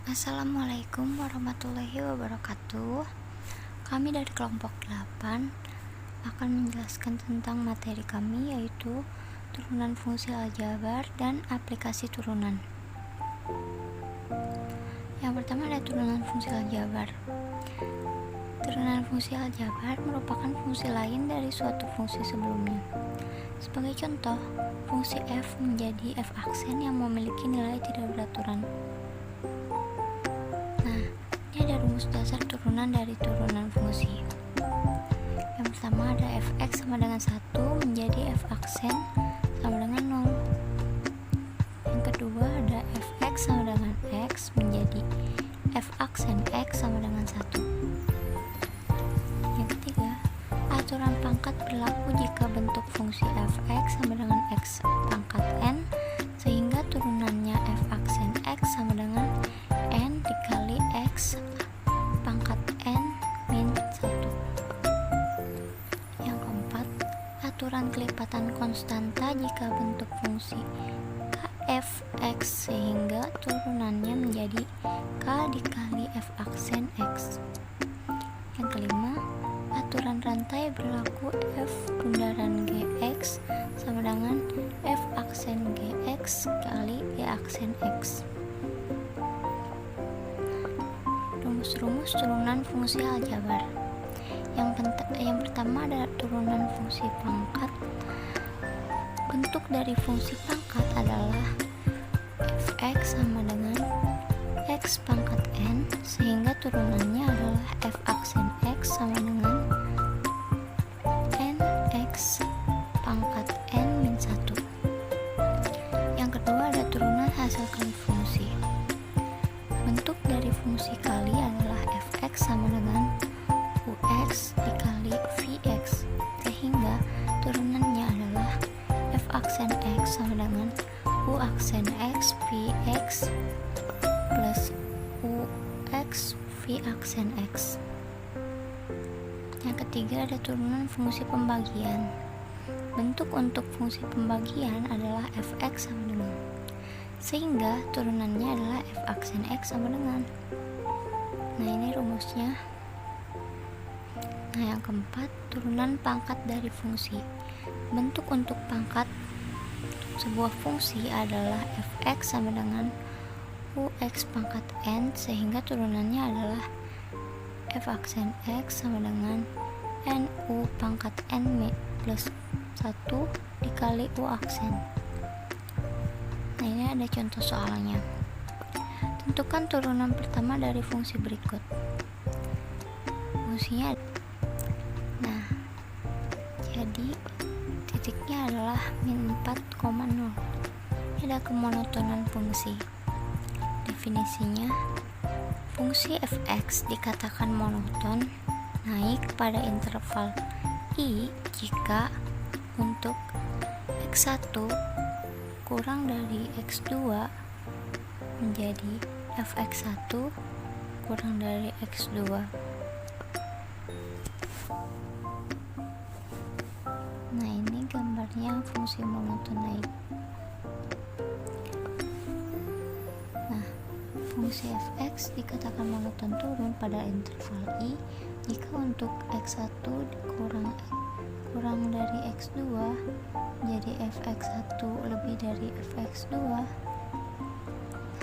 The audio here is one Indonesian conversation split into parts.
Assalamualaikum warahmatullahi wabarakatuh. Kami dari kelompok 8 akan menjelaskan tentang materi kami, yaitu turunan fungsi aljabar dan aplikasi turunan. Yang pertama ada turunan fungsi aljabar. Turunan fungsi aljabar merupakan fungsi lain dari suatu fungsi sebelumnya. Sebagai contoh, fungsi f menjadi f aksen yang memiliki nilai tidak beraturan. Nah, ini ada rumus dasar turunan dari turunan fungsi. Yang pertama ada fx sama dengan 1 menjadi f aksen sama dengan 0. Yang kedua ada fx sama dengan x menjadi f aksen x sama dengan 1. Yang ketiga, aturan pangkat berlaku jika bentuk fungsi fx sama dengan x pangkat n, sehingga turunannya f aksen x sama dengan n dikali x pangkat n min 1. Yang keempat, aturan kelipatan konstanta jika bentuk fungsi kfx sehingga turunannya menjadi k dikali f aksen x. Yang kelima, aturan rantai berlaku f bundaran gx sama dengan f aksen gx kali g aksen x. Rumus turunan fungsi aljabar. Yang pertama adalah turunan fungsi pangkat. Bentuk dari fungsi pangkat adalah fx sama dengan x pangkat n, sehingga turunannya adalah f aksen x sama dengan nx pangkat n min 1. Yang kedua ada turunan hasil kali fungsi. Bentuk dari fungsi kali adalah fx sama dengan ux dikali vx, sehingga turunannya adalah f aksen x sama dengan u aksen x vx plus ux v aksen x. Yang ketiga ada turunan fungsi pembagian. Bentuk untuk fungsi pembagian adalah fx sama dengan, sehingga turunannya adalah f aksen x sama dengan. Nah, ini rumusnya. Nah, yang keempat, turunan pangkat dari fungsi. Bentuk untuk pangkat sebuah fungsi adalah fx sama dengan ux pangkat n, sehingga turunannya adalah f aksen x sama dengan nu pangkat n plus 1 dikali u aksen. Nah, ini ada contoh soalnya. Tentukan turunan pertama dari fungsi berikut. Fungsinya, nah, jadi titiknya adalah min 4,0. Ini ada kemonotonan fungsi. Definisinya, fungsi fx dikatakan monoton naik pada interval i jika untuk x1 kurang dari x2 menjadi fx1 kurang dari x2. Nah, ini gambarnya fungsi monoton naik. Nah, fungsi fx dikatakan monoton turun pada interval i jika untuk x1 kurang dari x2 jadi fx1 lebih dari fx2.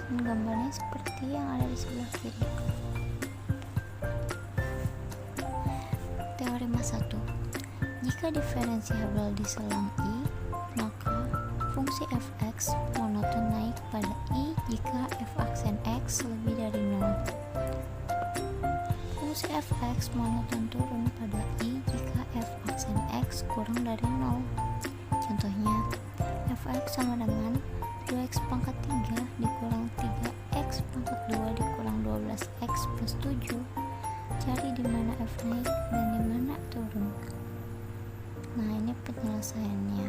Dan gambarnya seperti yang ada di sebelah kiri. Teorema 1. Jika diferensiabel di selang i, maka fungsi fx monoton naik pada i jika f aksen x lebih dari 0. Fungsi fx monoton turun pada i jika f aksen x kurang dari 0. Contohnya, fx sama dengan 2x pangkat 3 dikurang 3x pangkat 2 dikurang 12x plus 7. Cari di mana f naik dan di mana turun. Nah, ini penyelesaiannya.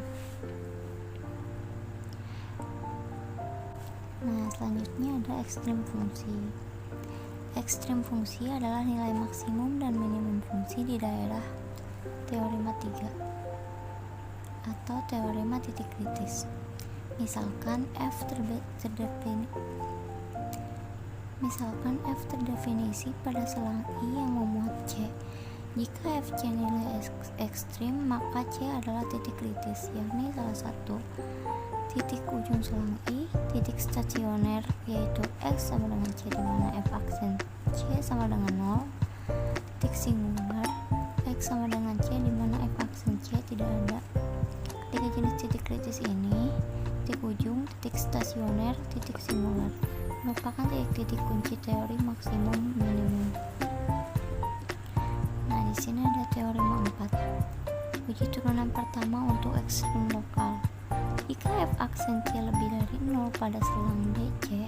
Nah, selanjutnya ada ekstrem fungsi. Ekstrem fungsi adalah nilai maksimum dan minimum fungsi di daerah teorema 3 atau teorema titik kritis. Misalkan f Misalkan f terdefinisi pada selang I yang memuat C. Jika fc nilai ekstrim, maka C adalah titik kritis, yakni salah satu titik ujung selang I, titik stasioner yaitu X sama dengan C di mana f aksen C sama dengan 0, titik singular X sama dengan C di mana f aksen C tidak ada. Ketiga jenis titik kritis ini, titik ujung, titik stasioner, titik singular, merupakan titik-titik kunci teori maksimum minimum. Nah, di sini ada teorema 4. Uji turunan pertama untuk ekstrim lokal. Jika f aksen C lebih dari 0 pada selang DC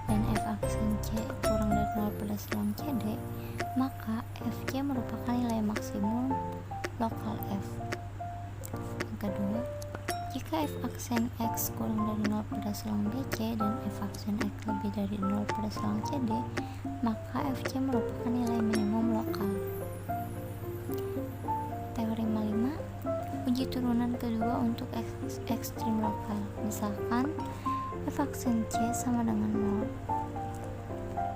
dan f aksen C kurang dari 0 pada selang CD, maka fc merupakan nilai maksimum lokal f. Yang kedua, jika f aksen X kurang dari 0 pada selang DC dan f aksen X lebih dari 0 pada selang CD, maka fc merupakan nilai minimum lokal. Teorema 5. Uji turunan kedua untuk ekstrim lokal. Misalkan f aksen C sama dengan 0.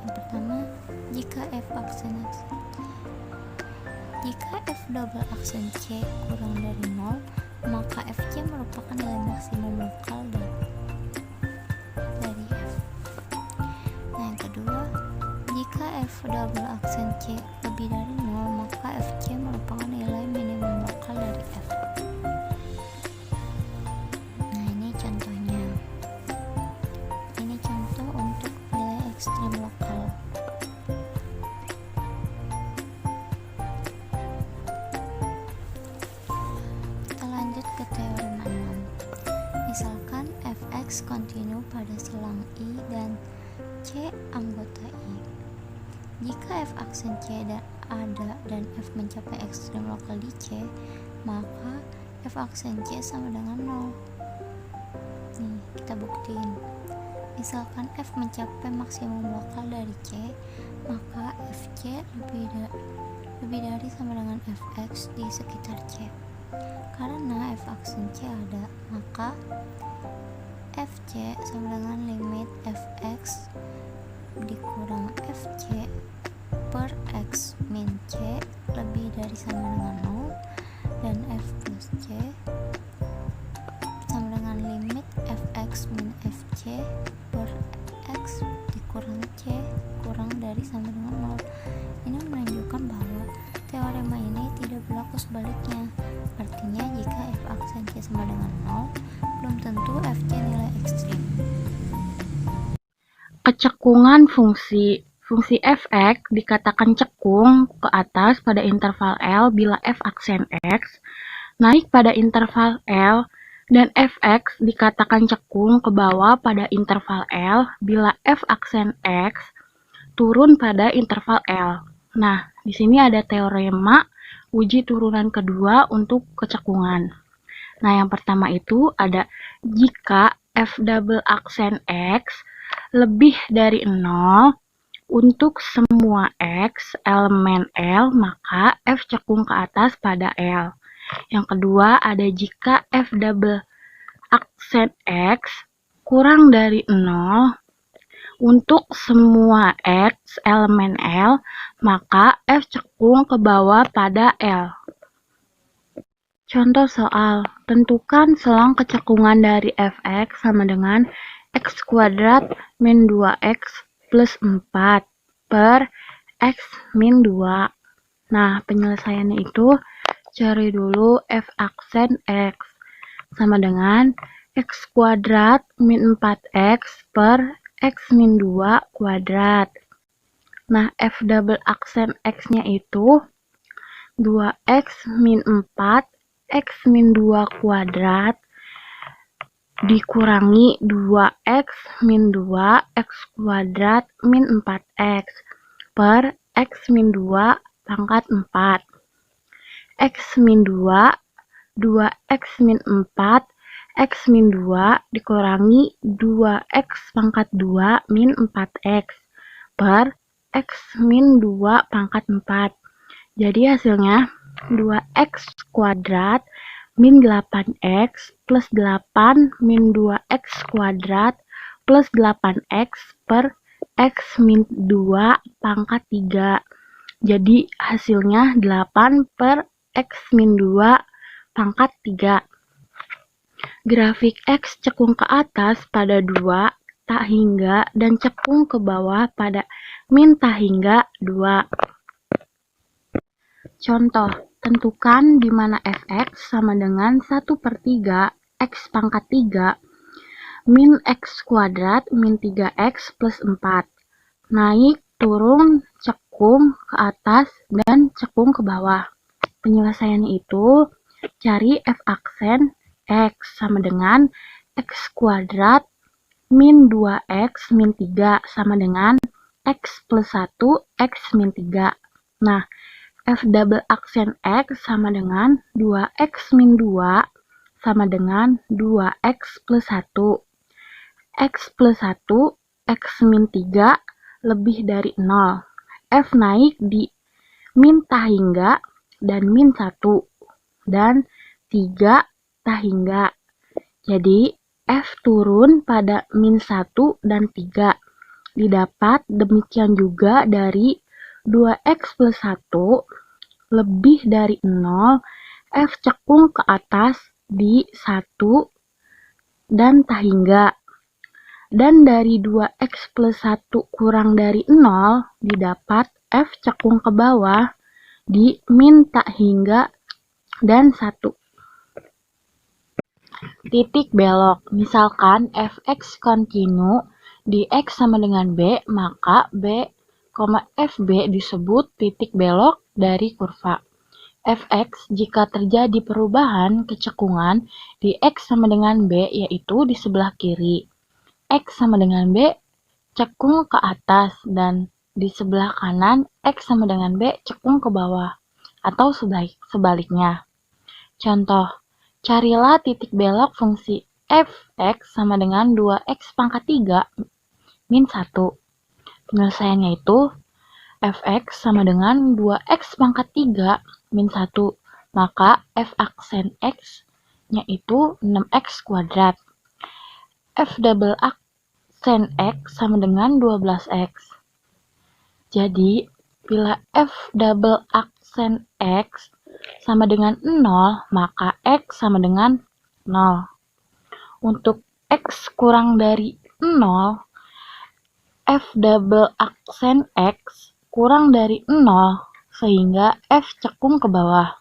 Yang pertama, jika f double aksen C kurang dari 0, maka fc merupakan nilai maksimum lokal dari f. Nah, yang kedua, jika f double aksen C lebih dari 0, maka fc merupakan nilai minimum lokal dari f. Nah, ini contohnya. Ini contoh untuk nilai ekstrim lokal. Kita lanjut ke teorema 6. Misalkan fx kontinu pada selang I dan C anggota I. Jika f aksen C ada dan f mencapai ekstrim lokal di C, maka f aksen C sama dengan 0. Nih, kita buktiin. Misalkan f mencapai maksimum lokal dari C, maka fc lebih dari sama dengan fx di sekitar C. Karena f aksen C ada, maka fc sama dengan limit fx dikurang fc per x min C lebih dari sama dengan 0, dan f plus C sama dengan limit fx min fc per x dikurang C kurang dari sama dengan 0. Ini menunjukkan bahwa teorema ini tidak berlaku sebaliknya. Artinya jika f aksen C sama dengan 0, belum tentu fc nilai ekstrim. Kecekungan fungsi fx dikatakan cekung ke atas pada interval L bila f aksen X naik pada interval L, dan fx dikatakan cekung ke bawah pada interval L bila f aksen X turun pada interval L. Nah, di sini ada teorema uji turunan kedua untuk kecekungan. Nah, yang pertama itu ada jika f double aksen X lebih dari 0 untuk semua X elemen L, maka F cekung ke atas pada L. Yang kedua ada jika F double aksen X kurang dari 0 untuk semua X elemen L, maka F cekung ke bawah pada L. Contoh soal, tentukan selang kecekungan dari fx sama dengan x kuadrat min 2x plus 4 per x min 2. Nah, penyelesaiannya itu cari dulu f aksen x sama dengan x kuadrat min 4x per x min 2 kuadrat. Nah, f double aksen x-nya itu 2x min 4 x min 2 kuadrat dikurangi 2x min 2 x kuadrat min 4x per x min 2 pangkat 4. X min 2, 2x min 4, x min 2 dikurangi 2x pangkat 2 min 4x per x min 2 pangkat 4. Jadi hasilnya 2x kuadrat min 8x plus 8 min 2x kuadrat plus 8x per X min 2 pangkat 3. Jadi hasilnya 8 per X min 2 pangkat 3. Grafik X cekung ke atas pada 2 tak hingga dan cekung ke bawah pada min tak hingga 2. Contoh, tentukan di mana fx sama dengan 1/3 X pangkat 3 min X kuadrat min 3X plus 4. Naik, turun, cekung ke atas, dan cekung ke bawah. Penyelesaiannya itu, cari f aksen X sama dengan X kuadrat min 2X min 3 sama dengan X plus 1 X min 3. Nah, f double aksen X sama dengan 2X min 2 sama dengan 2X plus 1. X plus 1, X min 3 lebih dari 0. F naik di min tak hingga dan min 1 dan 3 tak hingga. Jadi F turun pada min 1 dan 3. Didapat demikian juga dari 2X plus 1 lebih dari 0. F cekung ke atas di 1 dan tak hingga. Dan dari 2X plus 1 kurang dari 0, didapat F cekung ke bawah di min tak hingga dan 1. Titik belok, misalkan fx kontinu di X sama dengan B, maka B, FB disebut titik belok dari kurva. Fx jika terjadi perubahan kecekungan di X sama dengan B, yaitu di sebelah kiri. X sama dengan B cekung ke atas dan di sebelah kanan X sama dengan B cekung ke bawah atau sebaliknya. Contoh, carilah titik belok fungsi fx sama dengan 2x pangkat 3 min 1. Penyelesaiannya itu fx sama dengan 2x pangkat 3 min 1. Maka f aksen x-nya itu 6x kuadrat. F double aksen X sama dengan 12X. Jadi, bila F double aksen X sama dengan 0, maka X sama dengan 0. Untuk X kurang dari 0, F double aksen X kurang dari 0, sehingga F cekung ke bawah.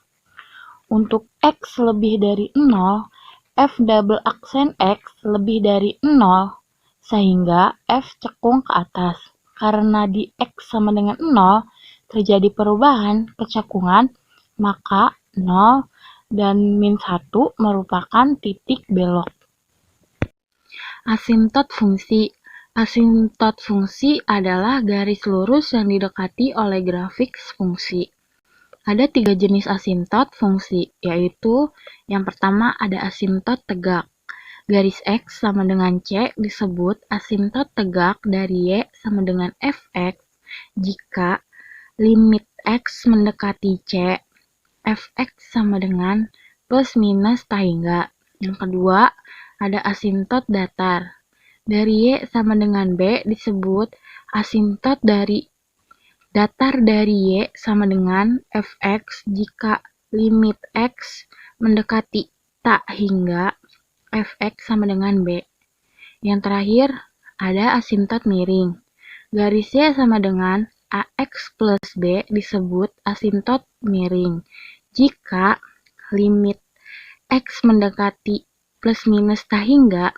Untuk X lebih dari 0, F double aksen X lebih dari 0, sehingga F cekung ke atas. Karena di X sama dengan 0, terjadi perubahan kecekungan, maka 0 dan min 1 merupakan titik belok. Asimtot fungsi. Asimtot fungsi adalah garis lurus yang didekati oleh grafik fungsi. Ada 3 jenis asimtot fungsi, yaitu yang pertama ada asimtot tegak. Garis X sama dengan C disebut asimtot tegak dari Y sama dengan Fx jika limit X mendekati C, Fx sama dengan plus minus tak hingga. Yang kedua ada asimtot datar. Dari Y sama dengan B disebut asimtot dari datar dari Y sama dengan Fx jika limit X mendekati tak hingga Fx sama dengan B. Yang terakhir, ada asimtot miring. Garis Y sama dengan AX plus B disebut asimtot miring jika limit X mendekati plus minus tak hingga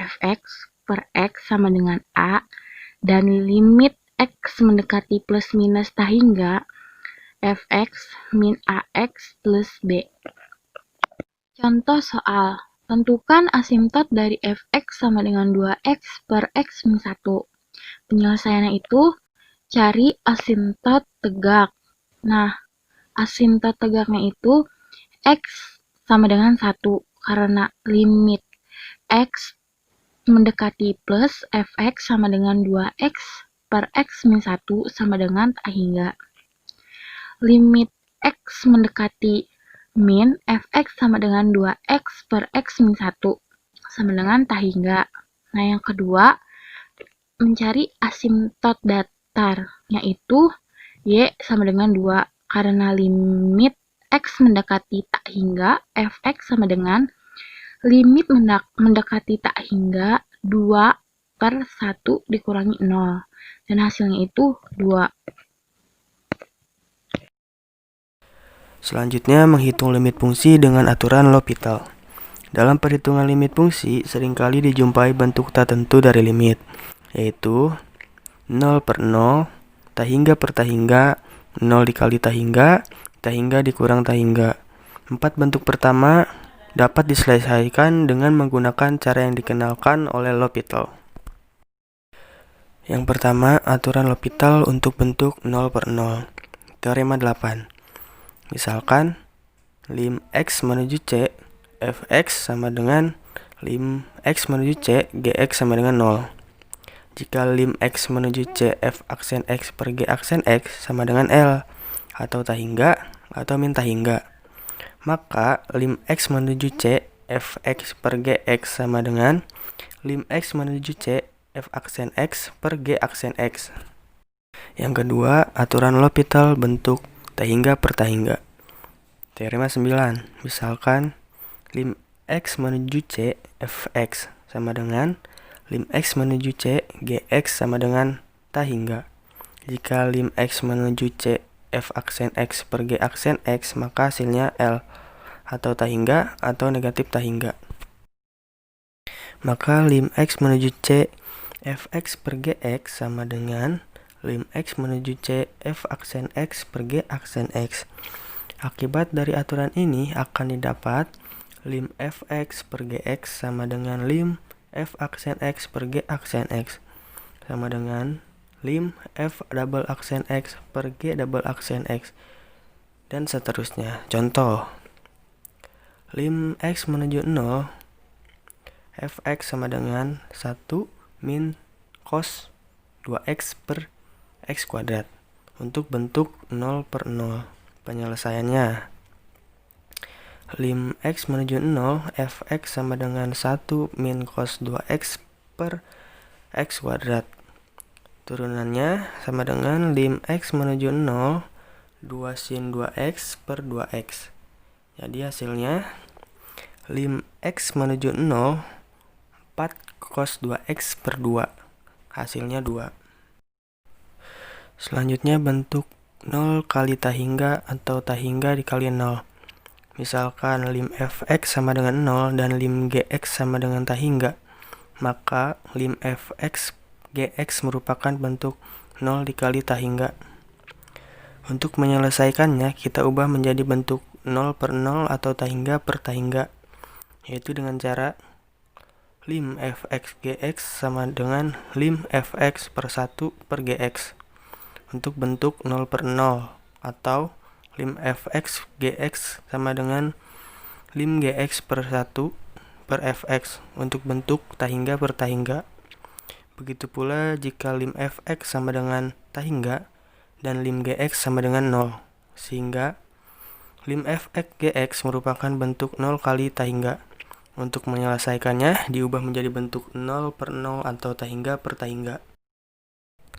Fx per X sama dengan A dan limit X mendekati plus minus tak hingga Fx min AX plus B. Contoh soal, tentukan asimtot dari Fx sama dengan 2x per X min 1. Penyelesaiannya itu, cari asimtot tegak. Nah, asimtot tegaknya itu X sama dengan 1 karena limit X mendekati plus Fx sama dengan 2x per X min 1 sama dengan tak hingga. Limit X mendekati min Fx sama dengan 2x per X min 1 sama dengan tak hingga. Nah, yang kedua, mencari asimtot datar, yaitu Y sama dengan 2, karena limit X mendekati tak hingga, fx sama dengan limit mendekati tak hingga 2/1 dikurangi 0. Dan hasilnya itu 2. Selanjutnya, menghitung limit fungsi dengan aturan L'Hopital. Dalam perhitungan limit fungsi, seringkali dijumpai bentuk tak tentu dari limit, yaitu 0/0, tahingga per tahingga, 0 dikali tahingga dikurang tahingga. 4 bentuk pertama dapat diselesaikan dengan menggunakan cara yang dikenalkan oleh L'Hopital. Yang pertama, aturan L'Hopital untuk bentuk 0/0. Teorema 8. Misalkan, lim X menuju C, fx sama dengan lim X menuju C, gx sama dengan 0. Jika lim X menuju C, f aksen X per g aksen X sama dengan L, atau tahingga atau min tahingga, maka lim X menuju C, fx per gx sama dengan lim X menuju C, f aksen X per g aksen X. Yang kedua, aturan L'Hopital bentuk tahingga per tahingga. Teorema 9. Misalkan lim X menuju C, fx sama dengan lim X menuju C, gx sama dengan tahingga. Jika lim X menuju C, f aksen X per g aksen X, maka hasilnya L, atau tahingga atau negatif tahingga. Maka lim X menuju C, fx per gx sama dengan lim X menuju C, f aksen X per g aksen X. Akibat dari aturan ini akan didapat lim fx per gx sama dengan lim f aksen X per g aksen X sama dengan lim f double aksen X per g double aksen X, dan seterusnya. Contoh, lim X menuju 0, fx sama dengan 1 min cos 2x per x kuadrat untuk bentuk 0/0. Penyelesaiannya, lim X menuju 0, fx sama dengan 1 min cos 2x per x kuadrat. Turunannya sama dengan lim X menuju 0, 2 sin 2x per 2x. Jadi hasilnya lim X menuju 0, 4 cos 2x per 2. Hasilnya 2. Selanjutnya bentuk 0 kali tahingga atau tahingga dikali 0. Misalkan lim fx sama dengan 0 dan lim gx sama dengan tahingga, maka lim fx gx merupakan bentuk 0 dikali tahingga. Untuk menyelesaikannya, kita ubah menjadi bentuk 0/0 atau tahingga per tahingga, yaitu dengan cara lim fx gx sama dengan lim fx per 1 per gx. Untuk bentuk 0/0 atau lim fx gx sama dengan lim gx per 1 per fx untuk bentuk tahingga per tahingga. Begitu pula jika lim fx sama dengan tahingga dan lim gx sama dengan 0, sehingga lim fx gx merupakan bentuk 0 kali tahingga. Untuk menyelesaikannya, diubah menjadi bentuk 0/0 atau tahingga per tahingga.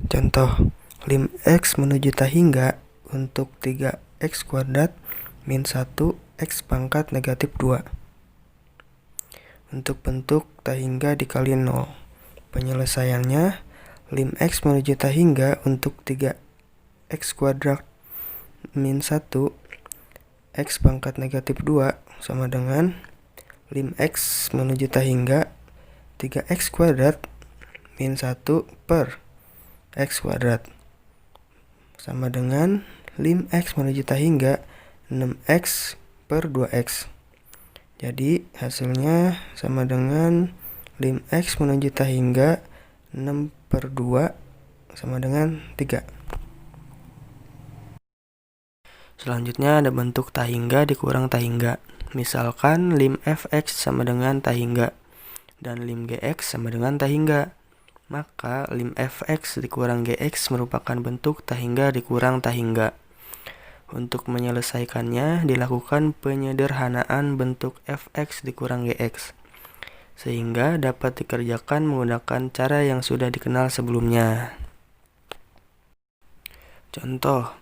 Contoh, lim X menuju tahingga untuk 3x kuadrat min 1 x pangkat negatif 2. Untuk bentuk tahingga dikali 0. Penyelesaiannya, lim X menuju tahingga untuk 3x kuadrat min 1 x pangkat negatif 2 sama dengan lim X menuju tahingga 3x kuadrat min 1 per x kuadrat sama dengan lim X menuju tahingga 6x per 2x. Jadi hasilnya sama dengan lim X menuju tahingga 6/2 sama dengan 3. Selanjutnya ada bentuk tahingga dikurang tahingga. Misalkan lim fx sama dengan tahingga dan lim gx sama dengan tahingga, maka lim fx dikurang gx merupakan bentuk tahingga dikurang tahingga. Untuk menyelesaikannya, dilakukan penyederhanaan bentuk fx dikurang gx. sehingga dapat dikerjakan menggunakan cara yang sudah dikenal sebelumnya. Contoh,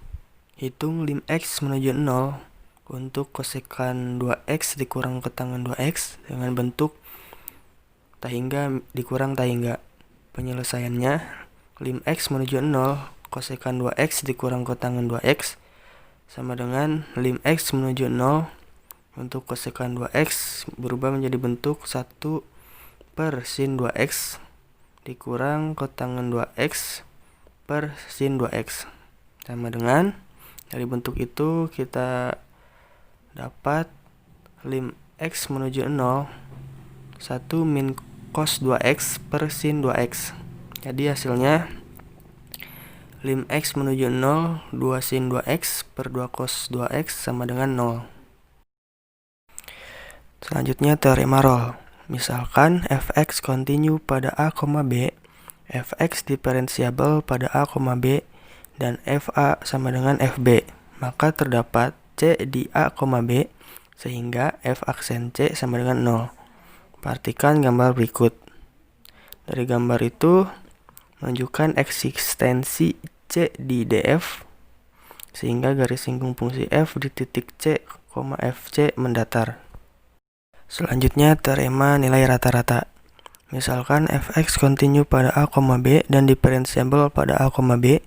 hitung lim X menuju 0 untuk kosekan 2X dikurang ketangan 2X dengan bentuk tahingga dikurang tahingga. Penyelesaiannya, lim X menuju 0 kosekan 2X dikurang kotangan 2X sama dengan lim X menuju 0 untuk kosekan 2X berubah menjadi bentuk 1/sin 2X dikurang kotangan 2X per sin 2X. Sama dengan, dari bentuk itu kita dapat lim X menuju 0 1 min cos 2X per sin 2X. Jadi hasilnya lim X menuju 0 2 sin 2X per 2 cos 2X sama dengan 0. Selanjutnya teorema Rolle. Misalkan fx kontinu pada a, b, fx diferensiabel pada a, b, dan fa sama dengan fb, maka terdapat c di a, b, sehingga f aksen c sama dengan 0. Perhatikan gambar berikut. Dari gambar itu menunjukkan eksistensi c di df, sehingga garis singgung fungsi f di titik c, fc mendatar. Selanjutnya teorema nilai rata-rata. Misalkan fx kontinu pada a, b dan diferensiabel pada a, b,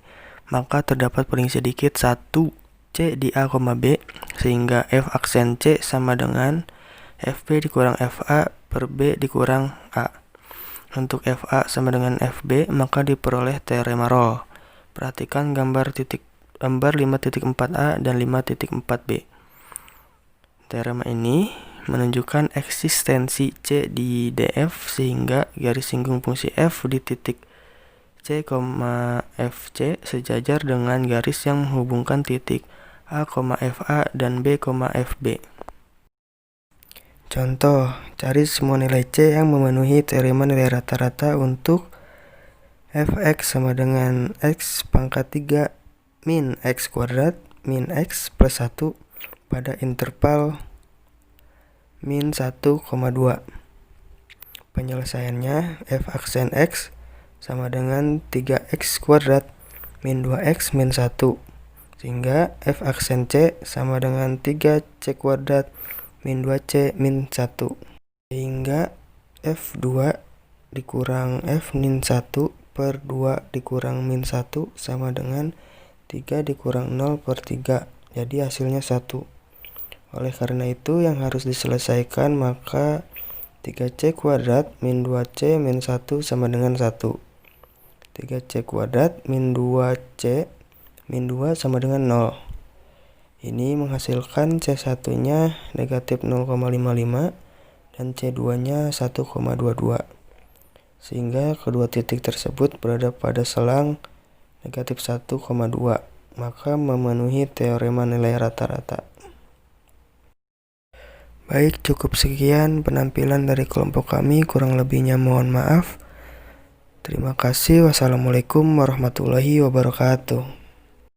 maka terdapat paling sedikit 1 c di a, b, sehingga f aksen c sama dengan fb dikurang fa per b dikurang a. Untuk fa sama dengan fb, maka diperoleh teorema Rolle. Perhatikan gambar 5.4a dan 5.4b. Teorema ini menunjukkan eksistensi c di df, sehingga garis singgung fungsi f di titik c, fc sejajar dengan garis yang menghubungkan titik a, fa dan b, fb. Contoh, cari semua nilai c yang memenuhi teorema nilai rata-rata untuk fx sama dengan x pangkat 3 min x kuadrat min x plus 1 pada interval min 1,2. Penyelesaiannya, f aksen x sama dengan 3x kuadrat min 2x min 1, sehingga f aksen c sama dengan 3c kuadrat min 2c min 1, sehingga f2 dikurang f min 1 per 2 dikurang min 1 sama dengan 3 dikurang 0 per 3, jadi hasilnya 1. Oleh karena itu yang harus diselesaikan, maka 3c kuadrat min 2c min 1 sama dengan 1. 3c kuadrat min 2c min 2 sama dengan 0. Ini menghasilkan c1 nya negatif 0,55 dan c2 nya 1,22. Sehingga kedua titik tersebut berada pada selang negatif 1,2, maka memenuhi teorema nilai rata-rata. Baik, cukup sekian penampilan dari kelompok kami, kurang lebihnya mohon maaf. Terima kasih. Wassalamualaikum warahmatullahi wabarakatuh.